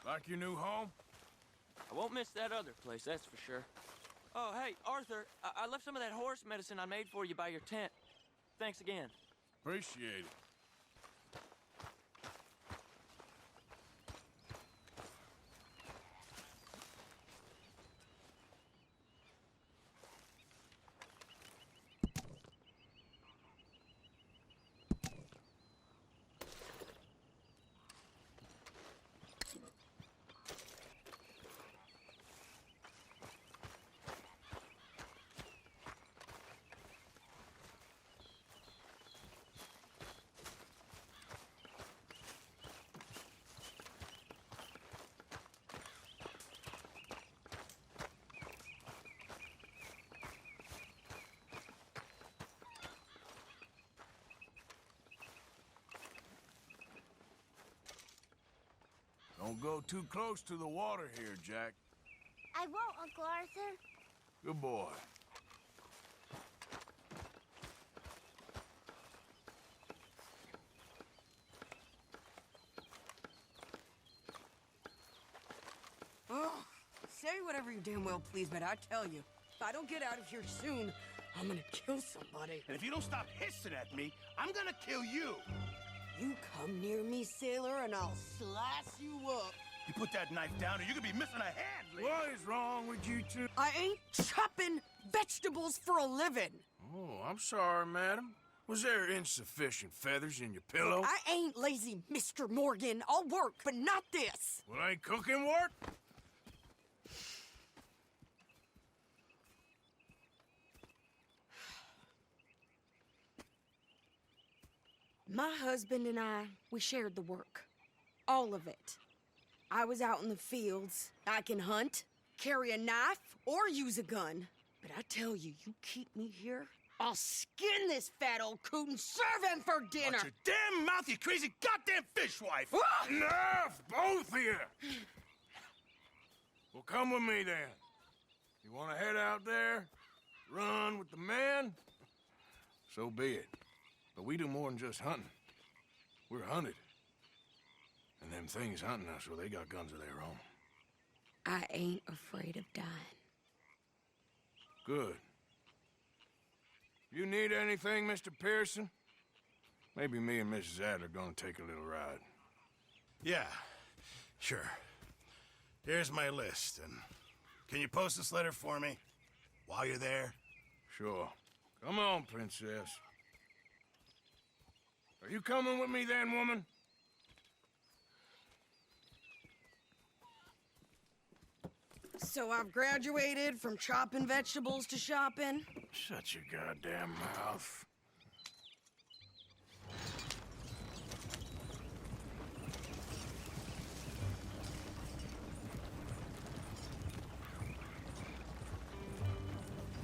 Like your new home? I won't miss that other place, that's for sure. Oh, hey, Arthur, I left some of that horse medicine I made for you by your tent. Thanks again. Appreciate it. Don't go too close to the water here, Jack. I won't, Uncle Arthur. Good boy. Oh, say whatever you damn well please, but I tell you, if I don't get out of here soon, I'm gonna kill somebody. And if you don't stop hissing at me, I'm gonna kill you. You come near me, sailor, and I'll slice you up. You put that knife down or you could be missing a hand, Lee. What is wrong with you two? I ain't chopping vegetables for a living. Oh, I'm sorry, madam. Was there insufficient feathers in your pillow? I ain't lazy, Mr. Morgan. I'll work, but not this. Well, ain't cooking work? My husband and I, we shared the work. All of it. I was out in the fields. I can hunt, carry a knife, or use a gun. But I tell you, you keep me here, I'll skin this fat old coot and serve him for dinner. Watch your damn mouth, you crazy goddamn fishwife! Enough, both of you! Well, come with me, then. You want to head out there, run with the men? So be it. But we do more than just hunting. We're hunted. And them things hunting us, well, they got guns of their own. I ain't afraid of dying. Good. You need anything, Mr. Pearson? Maybe me and Mrs. Adler are gonna take a little ride. Yeah, sure. Here's my list, and can you post this letter for me while you're there? Sure. Come on, princess. Are you coming with me then, woman? So I've graduated from chopping vegetables to shopping. Shut your goddamn mouth.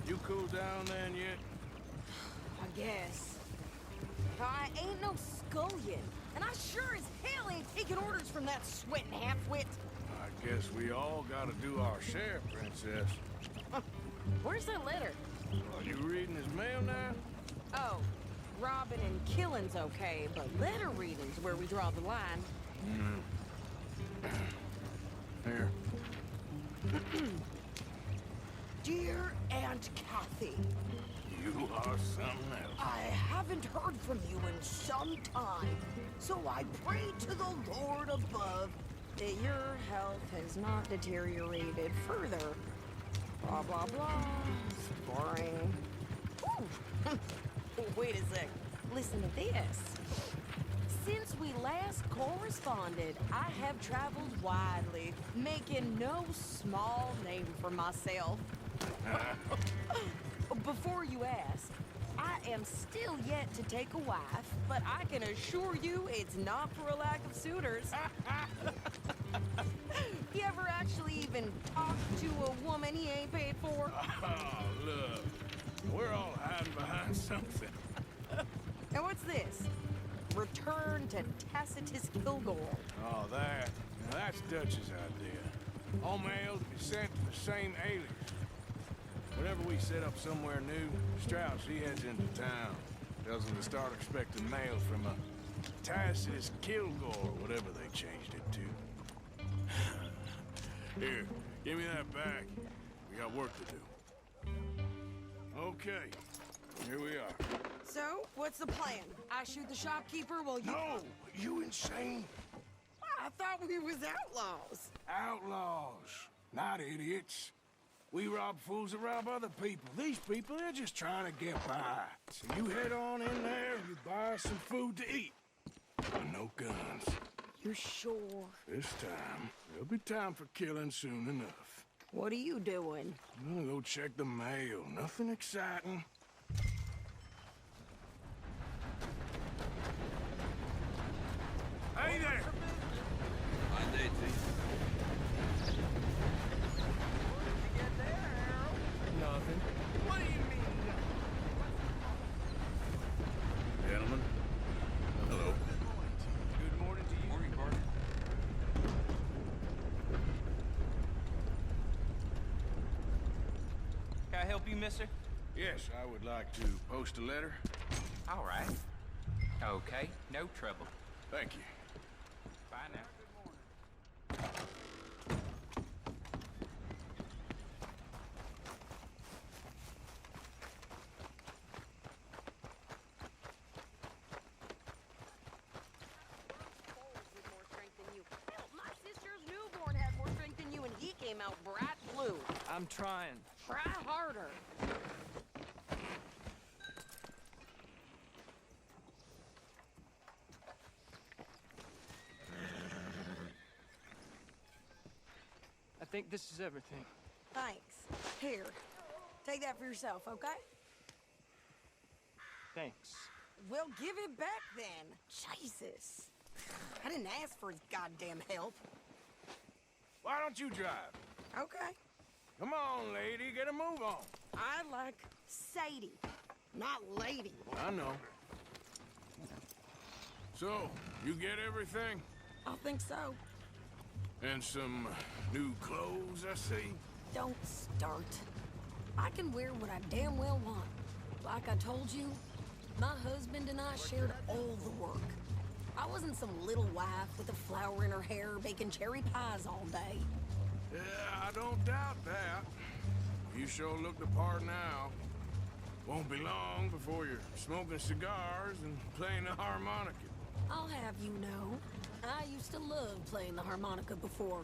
You cool down then yet? I guess. I ain't no scullion, and I sure as hell ain't taking orders from that sweating half-wit. I guess we all gotta do our share, princess. Where's that letter? Are you reading his mail now? Oh, robbing and killing's okay, but letter reading's where we draw the line. Here. Dear Aunt Kathy, You are something else. I haven't heard from you in some time, so I pray to the Lord above that your health has not deteriorated further. Blah, blah, blah. It's boring. Ooh. Wait a sec. Listen to this. Since we last corresponded, I have traveled widely, making no small name for myself. Before you ask, I am still yet to take a wife, but I can assure you it's not for a lack of suitors. You ever actually even talked to a woman he ain't paid for? Oh, look. We're all hiding behind something. And what's this? Return to Tacitus Kilgore. Oh, that. Now, that's Dutch's idea. All mail to be sent to the same alias. Whenever we set up somewhere new, Strauss, he heads into town. Tells them to start expecting mail from a Tacitus Kilgore, whatever they changed it to. Here, give me that back. We got work to do. Okay, here we are. So, what's the plan? I shoot the shopkeeper while you... No! You insane? I thought we was outlaws. Outlaws, not idiots. We rob fools that rob other people. These people, they're just trying to get by. So you head on in there, you buy some food to eat. But no guns. You sure? This time, there'll be time for killing soon enough. What are you doing? I'm gonna go check the mail. Nothing exciting. Hey there! Fine day to you. Nothing. What do you mean? Gentlemen. Hello. Good morning to you. Morning, partner. Can I help you, mister? Yes, I would like to post a letter. All right. Okay, no trouble. Thank you. Bye now. With more strength than you. Hell, my sister's newborn had more strength than you, and he came out bright blue. I'm trying. Try harder. I think this is everything. Thanks. Here, take that for yourself, okay? Thanks. Well, give it back then. Jesus. I didn't ask for his goddamn help. Why don't you drive? Okay. Come on, lady, get a move on. I like Sadie, not lady. I know. So, you get everything? I think so. And some new clothes, I see? Don't start. I can wear what I damn well want. Like I told you, my husband and I shared all the work. I wasn't some little wife with a flower in her hair baking cherry pies all day. Yeah, I don't doubt that. You sure look the part now. Won't be long before you're smoking cigars and playing the harmonica. I'll have you know, I used to love playing the harmonica before.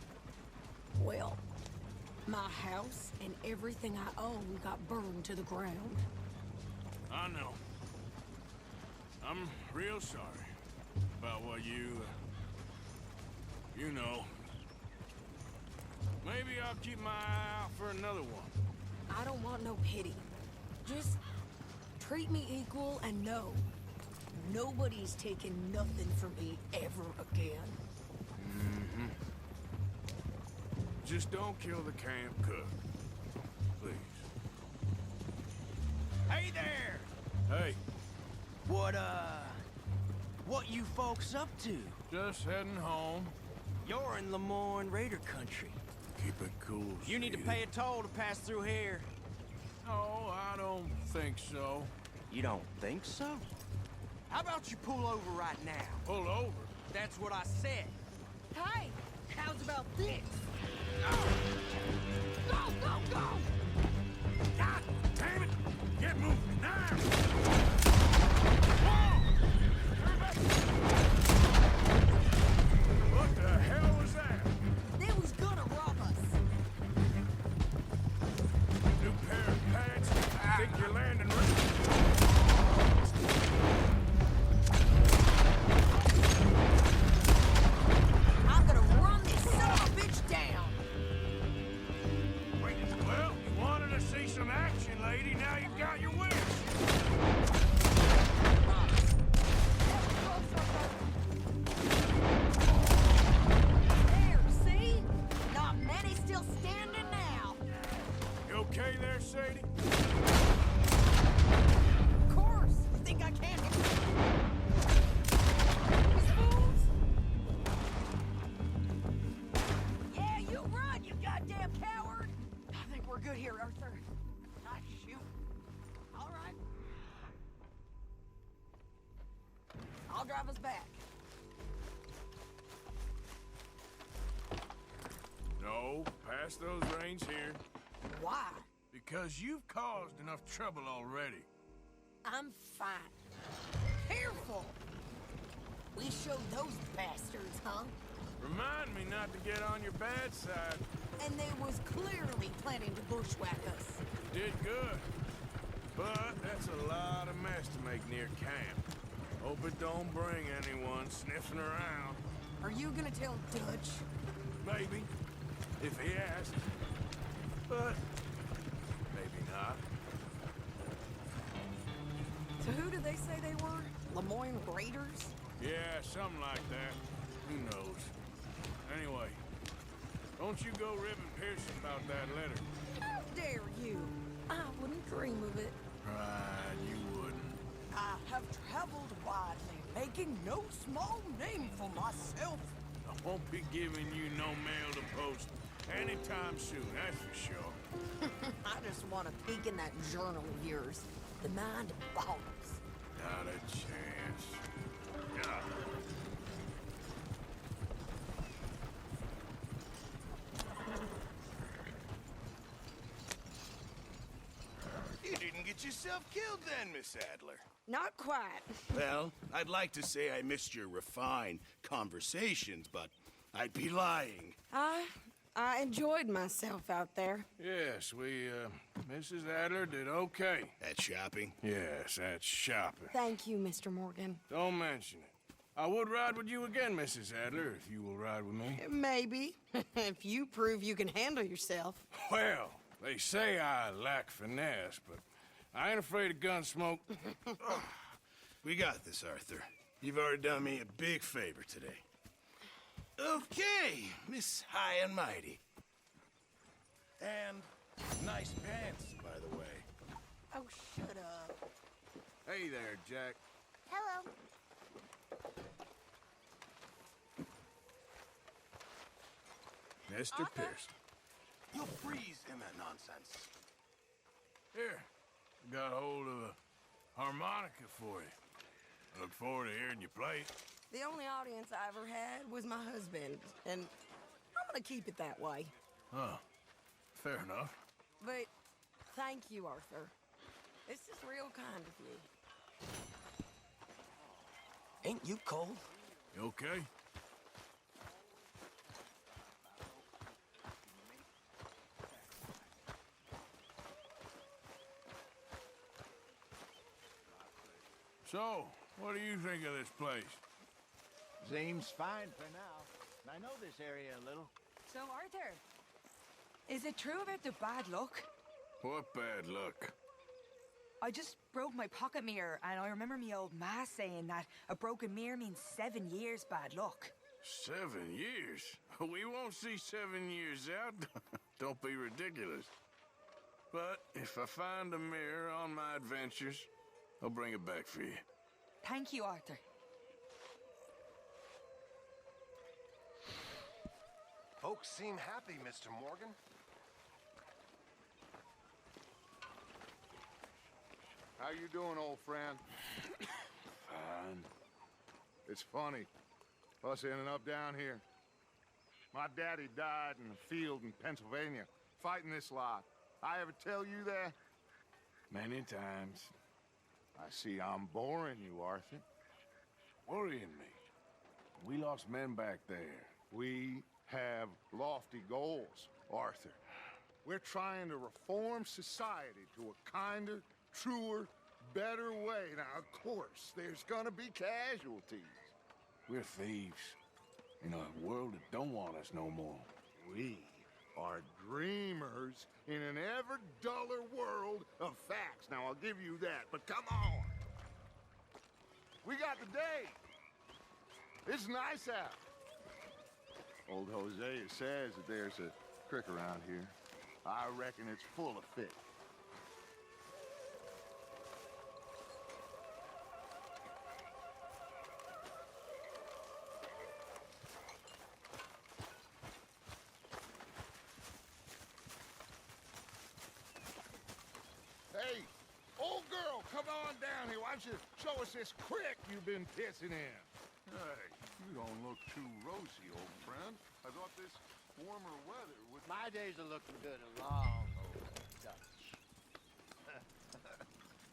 Well, my house and everything I own got burned to the ground. I know. I'm real sorry about what you know. Maybe I'll keep my eye out for another one. I don't want no pity. Just treat me equal and know nobody's taking nothing from me ever again. Mm-hmm. Just don't kill the camp cook. Please. Hey there! Hey, What you folks up to? just heading home. You're in Lemoyne Raider country. Keep it cool, You need to Srta. pay a toll to pass through here. No, I don't think so. You don't think so? How about you pull over right now? Pull over. That's what I said. Hey, how's about this? Go, go, go! God damn it! Get moving now! Whoa! What the hell was that? They was gonna rob us. New pair of pants? Think you're landing right? I'm gonna run this son of a bitch down. Well, you wanted to see some action, lady. Now you've got your wish. There, see? Not many still standing now. You okay there, Sadie? Of course. You think I can't? These fools? Yeah, you run, you goddamn coward. I think we're good here, Arthur. Ah, shoot. All right. I'll drive us back. No, pass those reins here. Why? Because you've caused enough trouble already. I'm fine. Careful! We showed those bastards, huh? Remind me not to get on your bad side. And they was clearly planning to bushwhack us. Did good. But that's a lot of mess to make near camp. Hope it don't bring anyone sniffing around. Are you gonna tell Dutch? Maybe, if he asks. But maybe not. So who did they say they were? Lemoyne Raiders? Yeah, something like that. Who knows? Anyway, don't you go ribbing Pearson about that letter. How dare you? I wouldn't dream of it. Right, you wouldn't. I have traveled widely, making no small name for myself. I won't be giving you no mail to post anytime soon, that's for sure. I just want to peek in that journal of yours. The mind boggles. Not a chance. God. You didn't get yourself killed then, Miss Adler. Not quite. Well, I'd like to say I missed your refined conversations, but I'd be lying. I enjoyed myself out there. Yes, Mrs. Adler did okay. At shopping? Yes, that's shopping. Thank you, Mr. Morgan. Don't mention it. I would ride with you again, Mrs. Adler, if you will ride with me. Maybe. If you prove you can handle yourself. Well, they say I lack finesse, but I ain't afraid of gun smoke. We got this, Arthur. You've already done me a big favor today. Okay, Miss High and Mighty. And nice pants, by the way. Oh, shut up. Hey there, Jack. Hello. Mr. Pearson. You'll freeze in that nonsense. Here, got hold of a harmonica for you. Look forward to hearing you play. The only audience I ever had was my husband, and I'm gonna keep it that way. Huh. Fair enough. But thank you, Arthur. This is real kind of you. Ain't you cold? You okay? So, what do you think of this place? Seems fine for now. I know this area a little. So, Arthur, is it true about the bad luck? What bad luck? I just broke my pocket mirror, and I remember me old ma saying that a broken mirror means 7 years bad luck. 7 years? We won't see 7 years out. Don't be ridiculous. But if I find a mirror on my adventures, I'll bring it back for you. Thank you, Arthur. Folks seem happy, Mr. Morgan. How you doing, old friend? Fine. It's funny, us ending up down here. My daddy died in the field in Pennsylvania, fighting this lot. I ever tell you that? Many times. I see I'm boring you, Arthur. Worrying me. We lost men back there. We have lofty goals, Arthur. We're trying to reform society to a kinder, truer, better way. Now, of course, there's gonna be casualties. We're thieves. In a world that don't want us no more. We are dreamers in an ever duller world of facts. Now, I'll give you that, but come on. We got the day. It's nice out. Old Hosea says that there's a creek around here. I reckon it's full of fish. Hey, old girl, come on down here. Why don't you show us this creek you've been pissing in? Hey, you don't look too rosy, old friend. I thought this warmer weather would... My days are looking good along, old Dutch.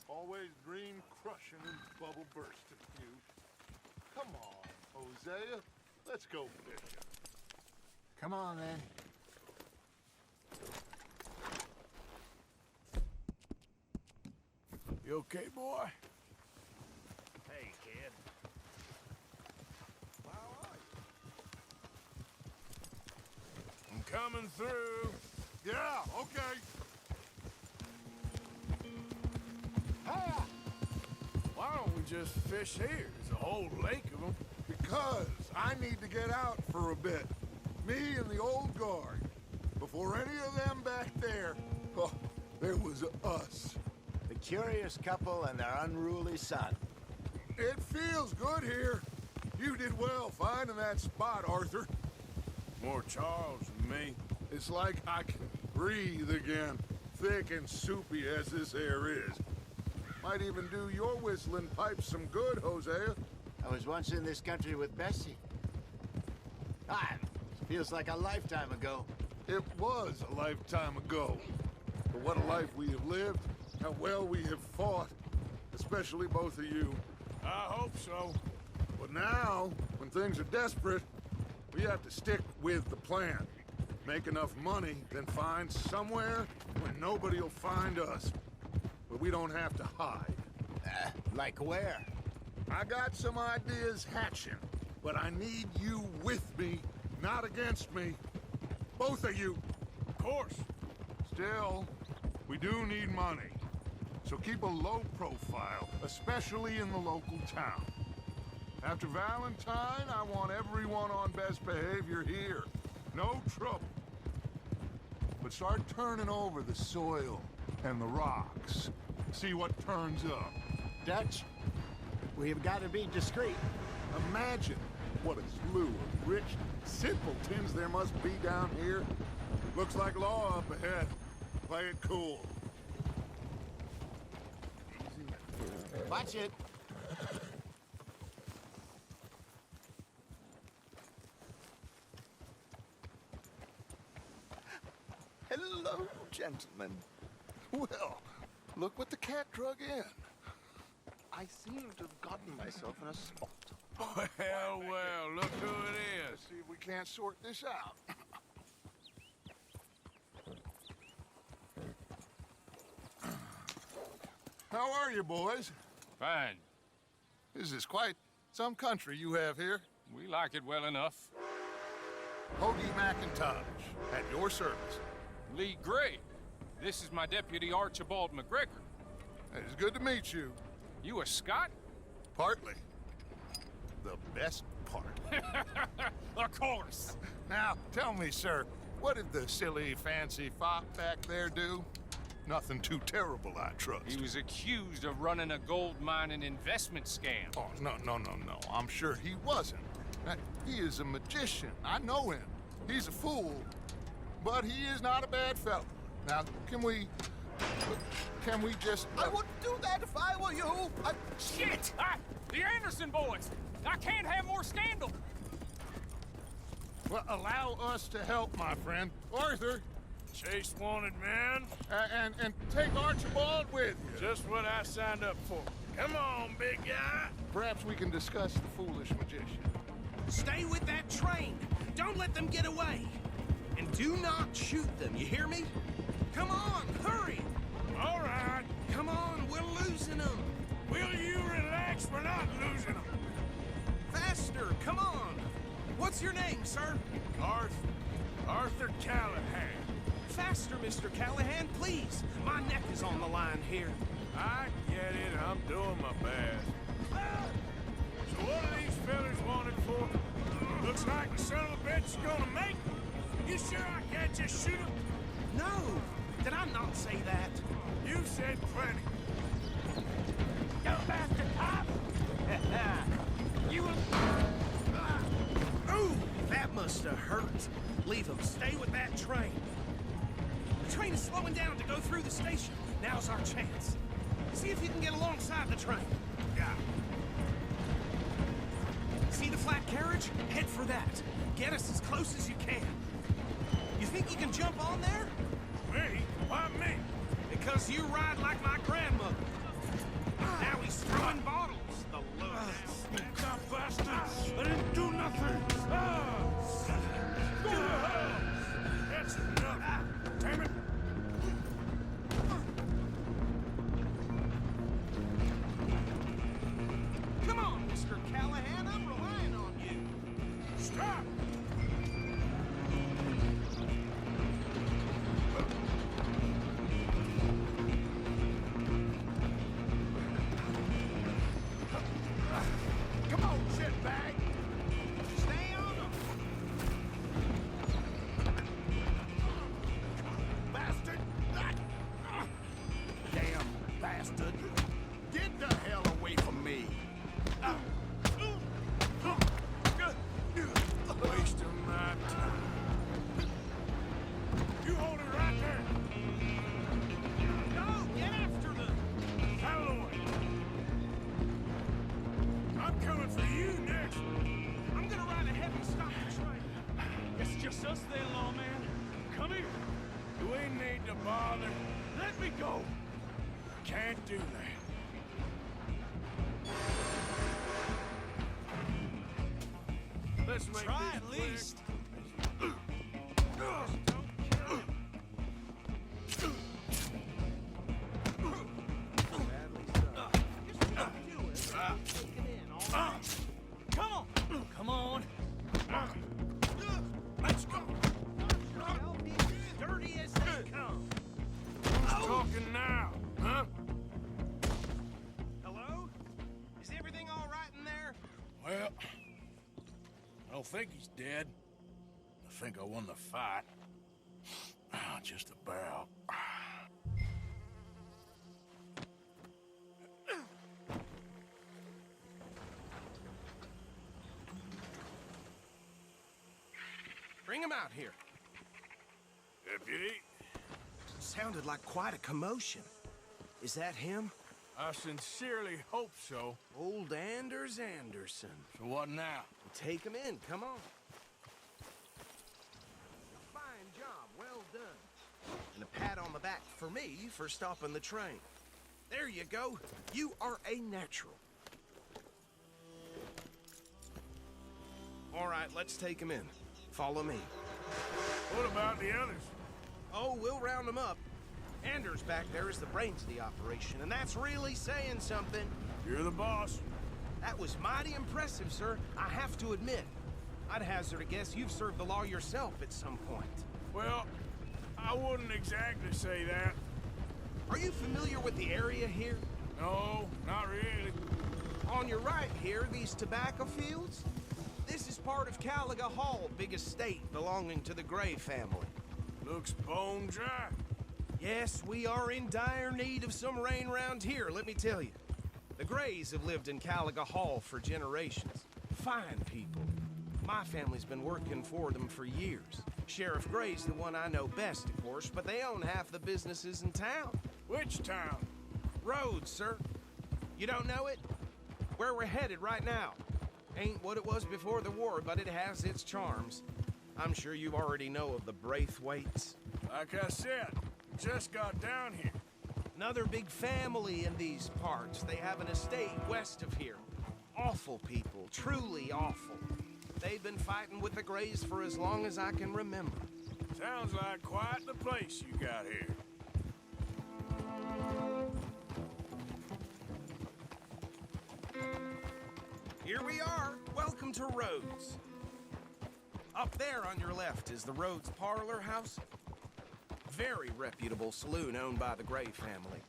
Always dream crushing and bubble bursting, you. Come on, Hosea. Let's go fishing. Come on, then. You okay, boy? Hey, kid. How are you? I'm coming through. Yeah, okay. Why don't we just fish here? There's a whole lake of them. Because I need to get out for a bit. Me and the old guard. Before any of them back there, oh, there was us. The curious couple and their unruly son. It feels good here. You did well finding that spot, Arthur. More Charles than me. It's like I can breathe again, thick and soupy as this air is. Might even do your whistling pipes some good, Hosea. I was once in this country with Bessie. Feels like a lifetime ago. It was a lifetime ago. But what a life we have lived, how well we have fought, especially both of you. I hope so. But now, when things are desperate, we have to stick with the plan. Make enough money, then find somewhere where nobody will find us. Where we don't have to hide. Like where? I got some ideas hatching, but I need you with me, not against me. Both of you. Of course. Still, we do need money. So keep a low profile, especially in the local town. After Valentine, I want everyone on best behavior here. No trouble. But start turning over the soil and the rocks. See what turns up. Dutch, we've got to be discreet. Imagine what a slew of rich simpletons there must be down here. Looks like law up ahead. Play it cool. Watch it. Hello, gentlemen. Well, look what the cat drug in. I seem to have gotten myself in a spot. Well, look who it is. Let's see if we can't sort this out. How are you, boys? Fine. This is quite some country you have here. We like it well enough. Hoagie McIntosh, at your service. Lee Gray. This is my deputy Archibald McGregor. It's good to meet you. You a Scot? Partly. The best part. Of course. Now, tell me, sir, what did the silly, fancy fop back there do? Nothing too terrible, I trust. He was accused of running a gold mining investment scam. Oh, no. I'm sure he wasn't. He is a magician. I know him. He's a fool. But he is not a bad fellow. Now, can we just... I wouldn't do that if I were you. Shit! The Anderson boys! I can't have more scandal! Well, allow us to help, my friend. Arthur! Chase wanted man. And take Archibald with you. Just what I signed up for. Come on, big guy. Perhaps we can discuss the foolish magician. Stay with that train. Don't let them get away. And do not shoot them, you hear me? Come on, hurry! All right. Come on, we're losing them. Will you relax? We're not losing them. Faster, come on. What's your name, sir? Arthur Callahan. Faster, Mr. Callahan, please. My neck is on the line here. I get it. I'm doing my best. So what are these fellas wanted for? Looks like the son of a bitch is gonna make them. You sure I can't just shoot him? No. Did I not say that? You said plenty. Go after cop! You will... Ooh, that must have hurt. Leave him. Stay with that train. The train is slowing down to go through the station. Now's our chance. See if you can get alongside the train. Yeah. See the flat carriage? Head for that. Get us as close as you can. You think you can jump on there? Me? Why me? Because you ride like my grandmother. Now he's throwing bottles, the low-down. Stop, bastard! I didn't do nothing! Go to hell! That's enough! Damn it! Come on, Mr. Callahan, I'm relying on you. Stop! Come on, shitbag! Stay on him. Bastard! Damn bastard! Get the hell away from me! Wasting my time. You hold it right there! Go, get after them. Halloween! I'm coming for you next! I'm gonna ride ahead and stop the train. It's just us then, lawman. Come here. Do we need to bother? Let me go. Can't do that. Let's make Try this at quick. least. Come on. Come on. Let's go! Dirty as they come. Who's talking now, huh? Hello? Is everything all right in there? Well, I don't think he's dead. I think I won the fight. Just about. Bring him out here. Deputy, Sounded like quite a commotion. Is that him? I sincerely hope so. Old Anders Anderson. So what now? Take him in, come on. A fine job, well done. And a pat on the back for me for stopping the train. There you go. You are a natural. All right, let's take him in. Follow me. What about the others? Oh, we'll round them up. Anders back there is the brains of the operation, and that's really saying something. You're the boss. That was mighty impressive, sir. I have to admit. I'd hazard a guess you've served the law yourself at some point. Well, I wouldn't exactly say that. Are you familiar with the area here? No, not really. On your right here, these tobacco fields? This is part of Caliga Hall, big estate belonging to the Gray family. Looks bone dry. Yes, we are in dire need of some rain round here, let me tell you. The Grays have lived in Caliga Hall for generations. Fine people. My family's been working for them for years. Sheriff Gray's the one I know best, of course, but they own half the businesses in town. Which town? Rhodes, sir. You don't know it? Where we're headed right now. Ain't what it was before the war, but it has its charms. I'm sure you already know of the Braithwaites. Like I said, just got down here. Another big family in these parts. They have an estate west of here. Awful people, truly awful. They've been fighting with the Grays for as long as I can remember. Sounds like quite the place you got here. Here we are. Welcome to Rhodes. Up there on your left is the Rhodes Parlor House. Very reputable saloon owned by the Gray family.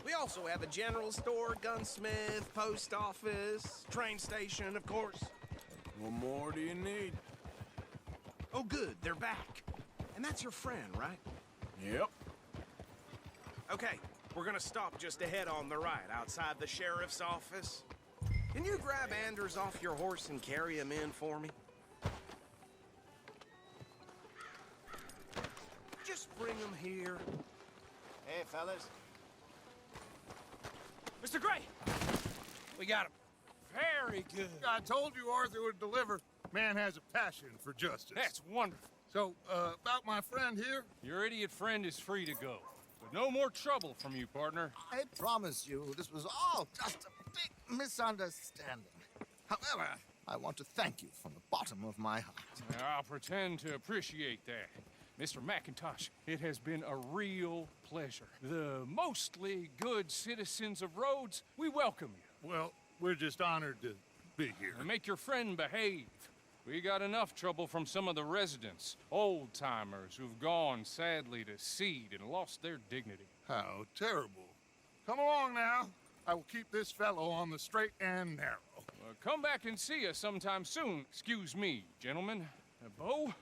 We also have a general store, gunsmith, post office, train station, of course. What more do you need? Oh, good, they're back. And that's your friend, right? Yep. Okay, we're gonna stop just ahead on the right, outside the sheriff's office. Can you grab Anders off your horse and carry him in for me? Just bring him here. Hey, fellas. Mr. Gray! We got him. Very good. I told you Arthur would deliver. Man has a passion for justice. That's wonderful. So, about my friend here? Your idiot friend is free to go. But no more trouble from you, partner. I promise you, this was all just a big misunderstanding. However, I want to thank you from the bottom of my heart. I'll pretend to appreciate that. Mr. McIntosh, it has been a real pleasure. The mostly good citizens of Rhodes, we welcome you. Well, we're just honored to be here. And make your friend behave. We got enough trouble from some of the residents, old-timers who've gone, sadly, to seed and lost their dignity. How terrible. Come along now. I will keep this fellow on the straight and narrow. Come back and see us sometime soon. Excuse me, gentlemen. Bo,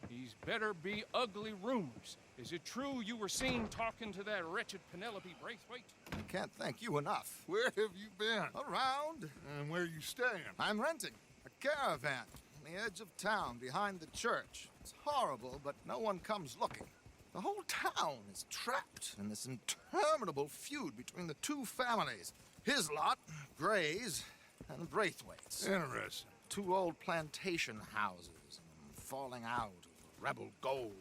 these better be ugly rumors. Is it true you were seen talking to that wretched Penelope Braithwaite? I can't thank you enough. Where have you been? Around. And where are you staying? I'm renting a caravan on the edge of town behind the church. It's horrible, but no one comes looking. The whole town is trapped in this interminable feud between the two families. His lot, Gray's, and Braithwaite's. Interesting. Two old plantation houses, falling out over rebel gold,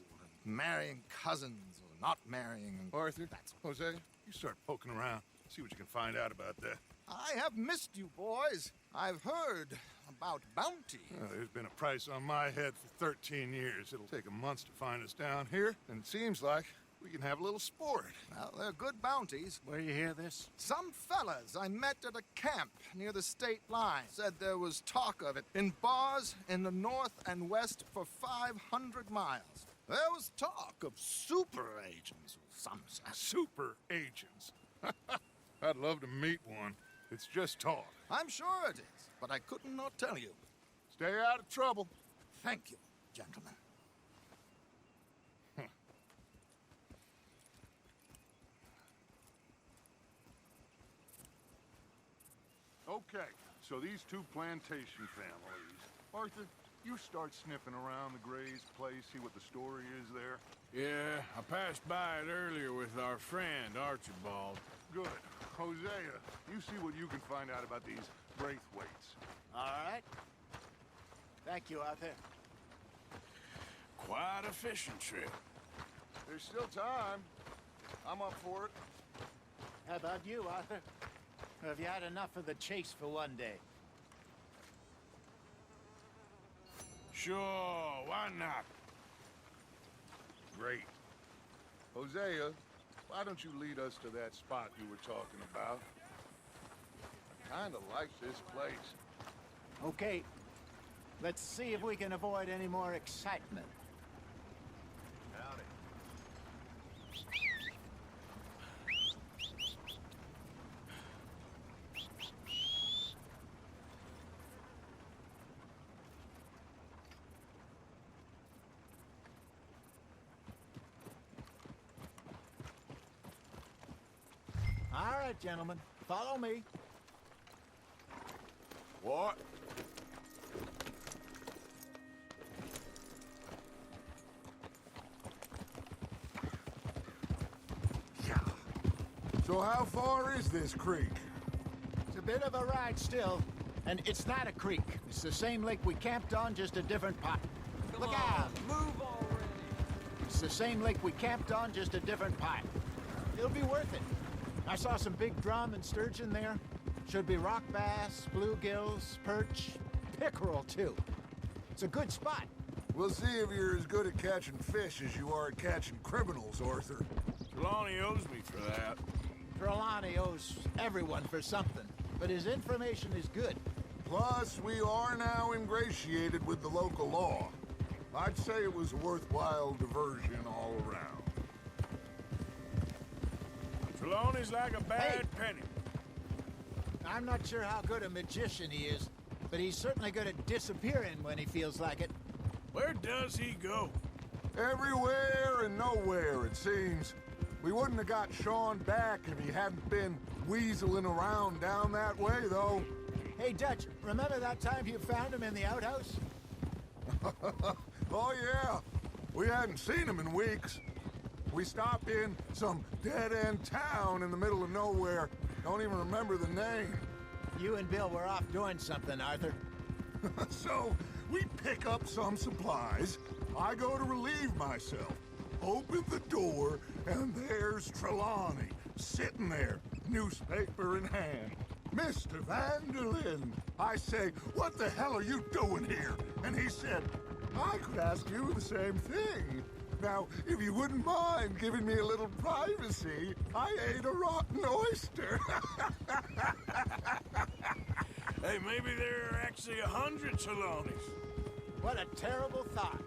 and marrying cousins or not marrying. Arthur, Jose, you start poking around. See what you can find out about that. I have missed you, boys. I've heard about bounty. There's been a price on my head for 13 years. It'll take a month to find us down here, and it seems like we can have a little sport. Well, they're good bounties. Where you hear this? Some fellas I met at a camp near the state line said there was talk of it in bars in the north and west for 500 miles. There was talk of super agents of some sort. Super agents. I'd love to meet one. It's just talk. I'm sure it is, but I couldn't not tell you. Stay out of trouble. Thank you, gentlemen. Okay, so these two plantation families. Arthur, you start sniffing around the Gray's place, see what the story is there. Yeah, I passed by it earlier with our friend, Archibald. Good. Hosea, you see what you can find out about these Braithwaites. All right. Thank you, Arthur. Quite a fishing trip. There's still time. I'm up for it. How about you, Arthur? Or have you had enough of the chase for one day? Sure, why not? Great. Hosea, why don't you lead us to that spot you were talking about? I kinda like this place. Okay. Let's see if we can avoid any more excitement. Howdy. All right, gentlemen. Follow me. What? So how far is this creek? It's a bit of a ride still. And it's not a creek. It's the same lake we camped on, just a different pot. Look out! Move already! It's the same lake we camped on, just a different pipe. It'll be worth it. I saw some big drum and sturgeon there. Should be rock bass, bluegills, perch, pickerel too. It's a good spot. We'll see if you're as good at catching fish as you are at catching criminals, Arthur. Trelawney owes me for that. Trelawney owes everyone for something, but his information is good. Plus, we are now ingratiated with the local law. I'd say it was a worthwhile diversion all around. Trelawney's like a bad penny. I'm not sure how good a magician he is, but he's certainly good at disappearing when he feels like it. Where does he go? Everywhere and nowhere, it seems. We wouldn't have got Sean back if he hadn't been weaseling around down that way, though. Hey, Dutch, remember that time you found him in the outhouse? Oh, yeah. We hadn't seen him in weeks. We stopped in some dead-end town in the middle of nowhere. Don't even remember the name. You and Bill were off doing something, Arthur. So, we pick up some supplies, I go to relieve myself. Open the door, and there's Trelawney, sitting there, newspaper in hand. Mr. Vanderlyn, I say, what the hell are you doing here? And he said, I could ask you the same thing. Now, if you wouldn't mind giving me a little privacy, I ate a rotten oyster. Hey, maybe there are actually 100 Trelawneys. What a terrible thought.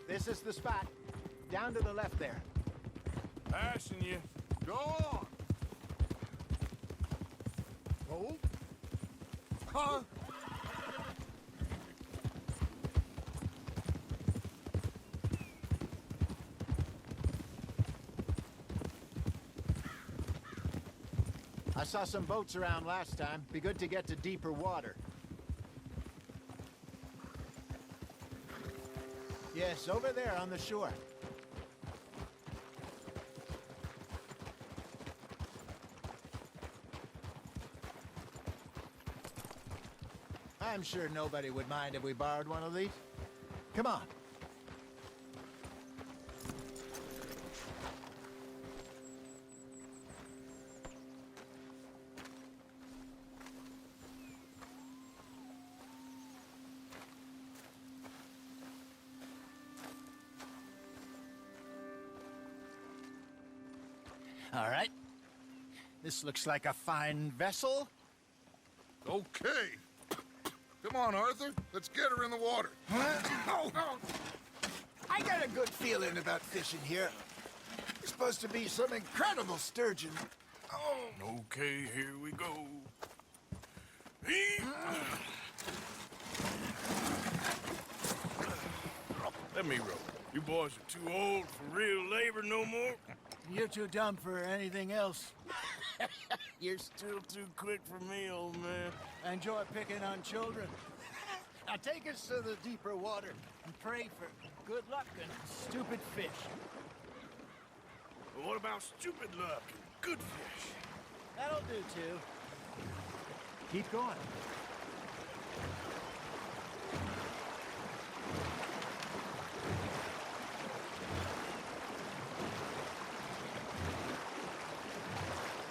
This is the spot. Down to the left there. Passing you. Go on. Hold. Huh? I saw some boats around last time. Be good to get to deeper water. Yes, over there on the shore. I'm sure nobody would mind if we borrowed one of these. Come on. All right. This looks like a fine vessel. Okay. Come on, Arthur. Let's get her in the water. Oh. I got a good feeling about fishing here. It's supposed to be some incredible sturgeon. Oh. Okay, here we go. Let me row. You boys are too old for real labor no more. You're too dumb for anything else. You're still too quick for me, old man. Enjoy picking on children. Now take us to the deeper water and pray for good luck and stupid fish. But what about stupid luck and good fish? That'll do, too. Keep going.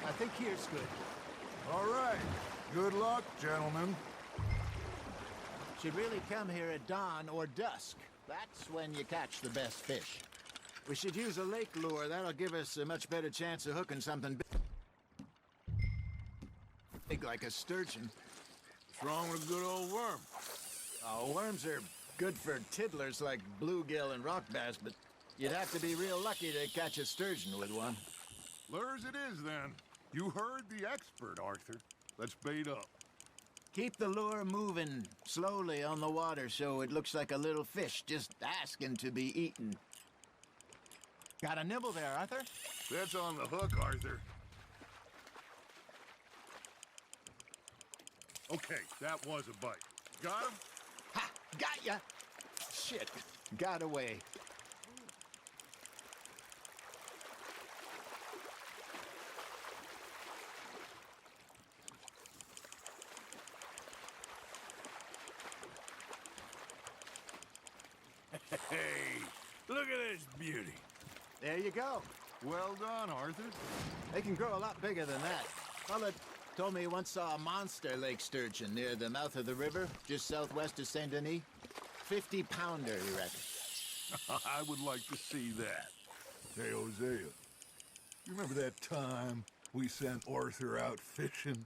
I think here's good. All right. Good luck, gentlemen. Should really come here at dawn or dusk. That's when you catch the best fish. We should use a lake lure. That'll give us a much better chance of hooking something big like a sturgeon. What's wrong with a good old worm? Oh, worms are good for tiddlers like bluegill and rock bass, but you'd have to be real lucky to catch a sturgeon with one. Lures it is, then. You heard the expert, Arthur. Let's bait up. Keep the lure moving slowly on the water so it looks like a little fish just asking to be eaten. Got a nibble there, Arthur? That's on the hook, Arthur. Okay, that was a bite. Got him? Ha! Got ya! Shit, got away. Hey, look at this beauty. There you go. Well done, Arthur. They can grow a lot bigger than that. Fella told me he once saw a monster lake sturgeon near the mouth of the river, just southwest of Saint Denis. 50-pounder, he reckons. I would like to see that. Hey, Hosea, you remember that time we sent Arthur out fishing?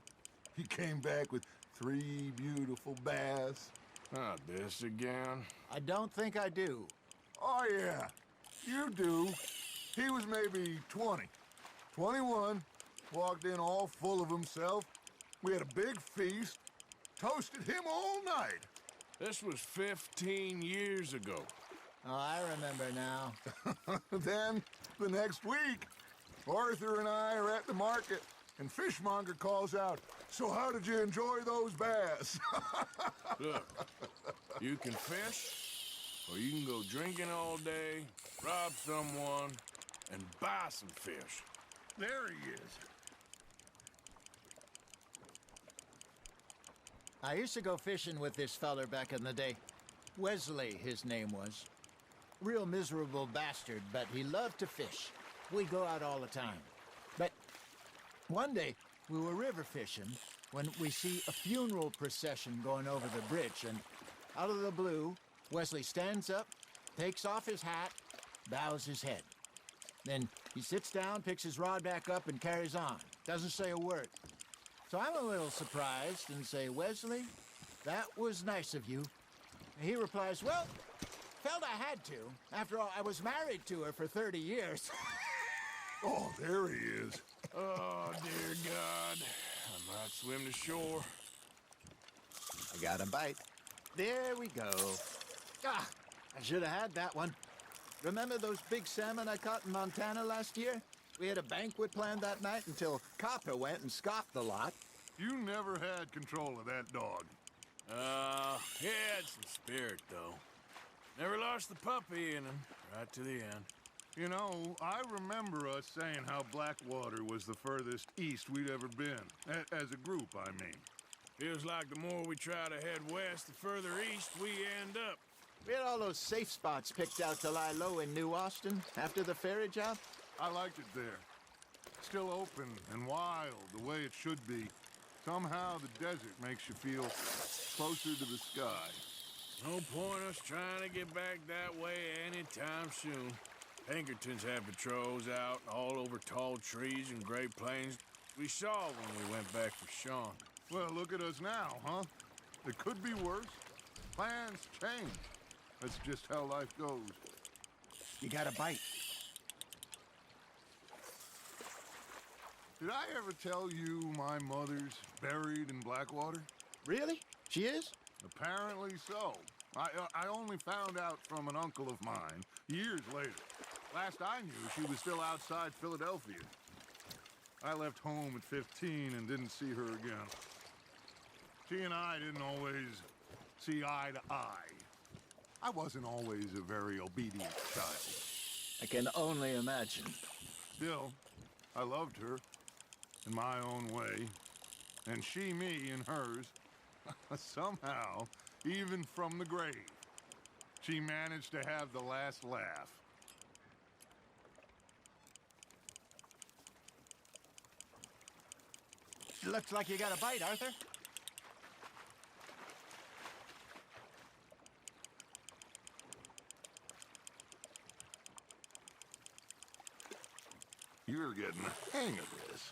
He came back with 3 beautiful bass. Not this again. I don't think I do. Oh, yeah, you do. He was maybe 20, 21, walked in all full of himself. We had a big feast, toasted him all night. This was 15 years ago. Oh, I remember now. Then, the next week, Arthur and I are at the market, and Fishmonger calls out, "So how did you enjoy those bass?" Look, you can fish, Or you can go drinking all day, rob someone, and buy some fish. There he is. I used to go fishing with this feller back in the day. Wesley, his name was. Real miserable bastard, but he loved to fish. We'd go out all the time. But one day, we were river fishing when we see a funeral procession going over the bridge, and out of the blue, Wesley stands up, takes off his hat, bows his head. Then he sits down, picks his rod back up, and carries on. Doesn't say a word. So I'm a little surprised and say, Wesley, that was nice of you. And he replies, well, felt I had to. After all, I was married to her for 30 years. Oh, there he is. Oh, dear God. I might swim to shore. I got a bite. There we go. Ah, I should have had that one. Remember those big salmon I caught in Montana last year? We had a banquet planned that night until Copper went and scoffed the lot. You never had control of that dog. He had some spirit, though. Never lost the puppy in him, right to the end. You know, I remember us saying how Blackwater was the furthest east we'd ever been. As a group, I mean. Feels like the more we try to head west, the further east we end up. We had all those safe spots picked out to lie low in New Austin after the ferry job. I liked it there. Still open and wild, the way it should be. Somehow the desert makes you feel closer to the sky. No point us trying to get back that way anytime soon. Pinkertons had patrols out all over tall trees and Great Plains. We saw when we went back for Sean. Well, look at us now, huh? It could be worse. Plans change. That's just how life goes. You got a bite. Did I ever tell you my mother's buried in Blackwater? Really? She is? Apparently so. I only found out from an uncle of mine years later. Last I knew, she was still outside Philadelphia. I left home at 15 and didn't see her again. She and I didn't always see eye to eye. I wasn't always a very obedient child. I can only imagine. Still, I loved her in my own way, and she me in hers. Somehow, even from the grave, she managed to have the last laugh. Looks like you got a bite, Arthur. You're getting the hang of this.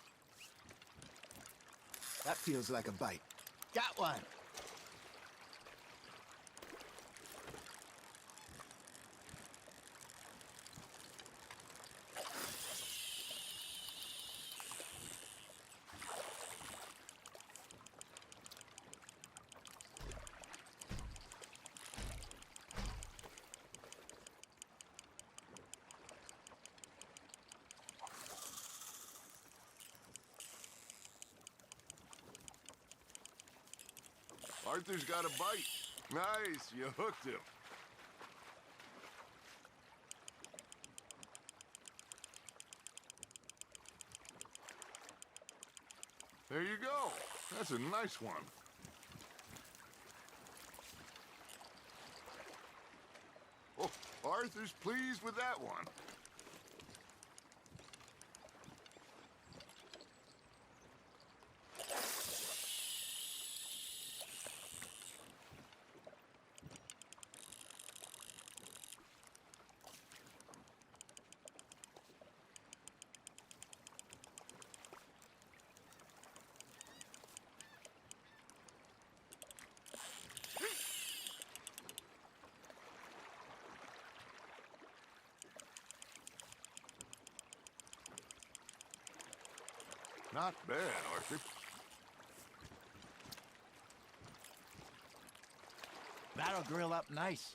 That feels like a bite. Got one. Arthur's got a bite. Nice, you hooked him. There you go. That's a nice one. Oh, Arthur's pleased with that one. Not bad, Arthur. That'll grill up nice.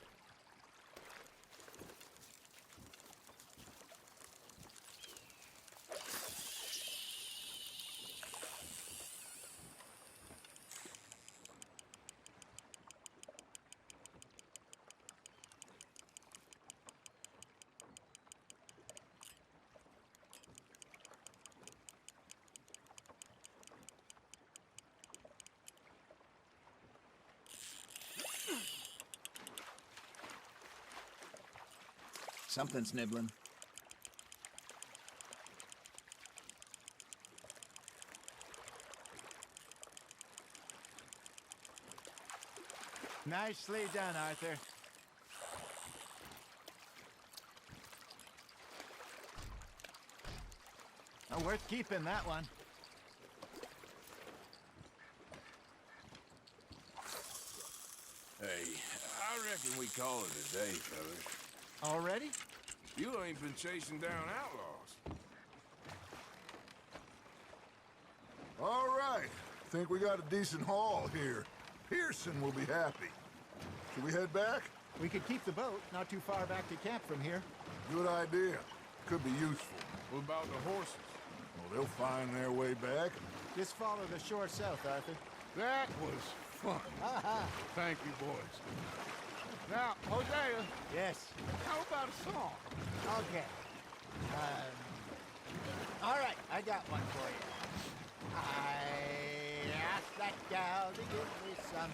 Something's nibbling. Nicely done, Arthur. Oh, worth keeping, that one. Hey, I reckon we call it a day, fellas. Already? You ain't been chasing down outlaws. All right. Think we got a decent haul here. Pearson will be happy. Should we head back? We could keep the boat not too far back to camp from here. Good idea. Could be useful. What about the horses? Well, they'll find their way back. Just follow the shore south, Arthur. That was fun. Thank you, boys. Now, Hosea, Yes. how about a song? Okay. All right, I got one for you. I asked that gal to give me some.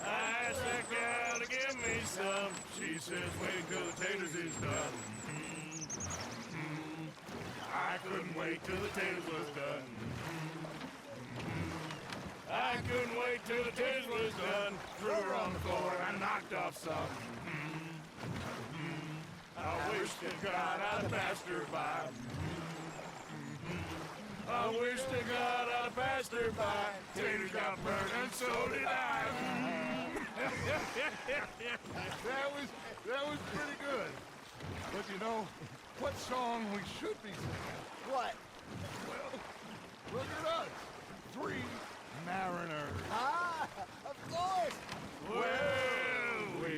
I asked that gal to give me some. She says, wait till the taters is done. I couldn't wait till the taters was done. I couldn't wait till the taters was done. Threw her on the floor and I knocked off some. I wish to God I'd passed her by. I wish to God I'd passed her by. Taters got burned and so did I. That was pretty good. But you know, what song we should be singing? What? Well, look at us. 3 mariners. Ah, of course. Well, we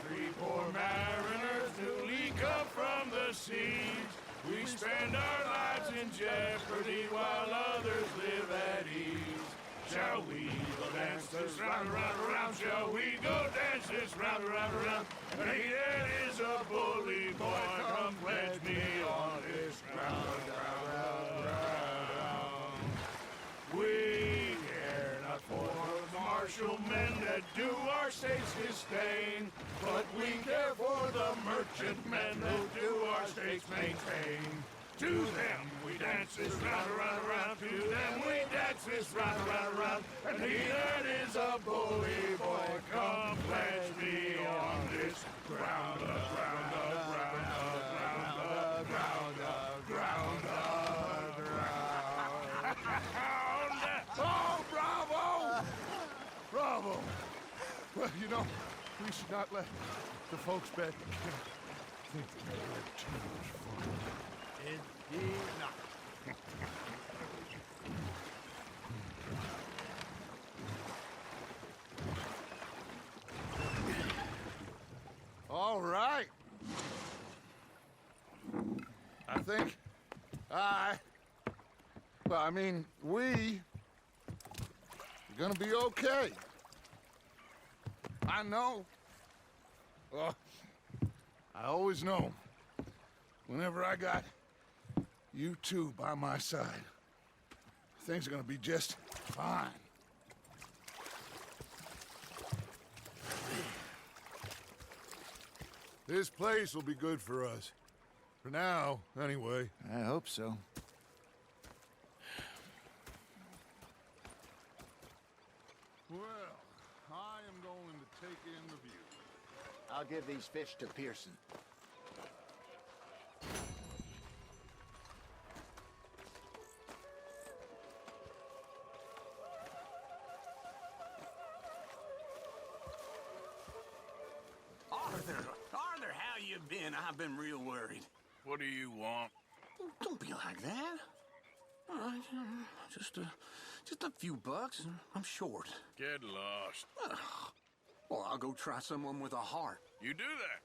3 poor mariners newly come from the seas. We spend our lives in jeopardy while others live at ease. Shall we go dance this round, round, round? Shall we go dance this round, round, round? Hey, that is a bully boy. Come pledge me on this ground, round, round, round. We care not for the martial men that do our states disdain, but we care for the merchant men who do our states maintain. To them we dance this round, round, round. To them we dance this round, round, round. And he that is a bully boy, come pledge me on this ground, ground, ground, ground, ground, ground, ground. Oh, bravo! Bravo! Well, you know, we should not let the folks back think that we had too much fun. Indeed not. All right. I think we are gonna be okay. I know. I always know. Whenever I got you two by my side, things are gonna be just fine. This place will be good for us. For now, anyway. I hope so. Well, I am going to take in the view. I'll give these fish to Pearson. Arthur, how you been? I've been real worried. What do you want? Don't be like that. All right, just a few bucks, and I'm short. Get lost. Well, I'll go try someone with a heart. You do that.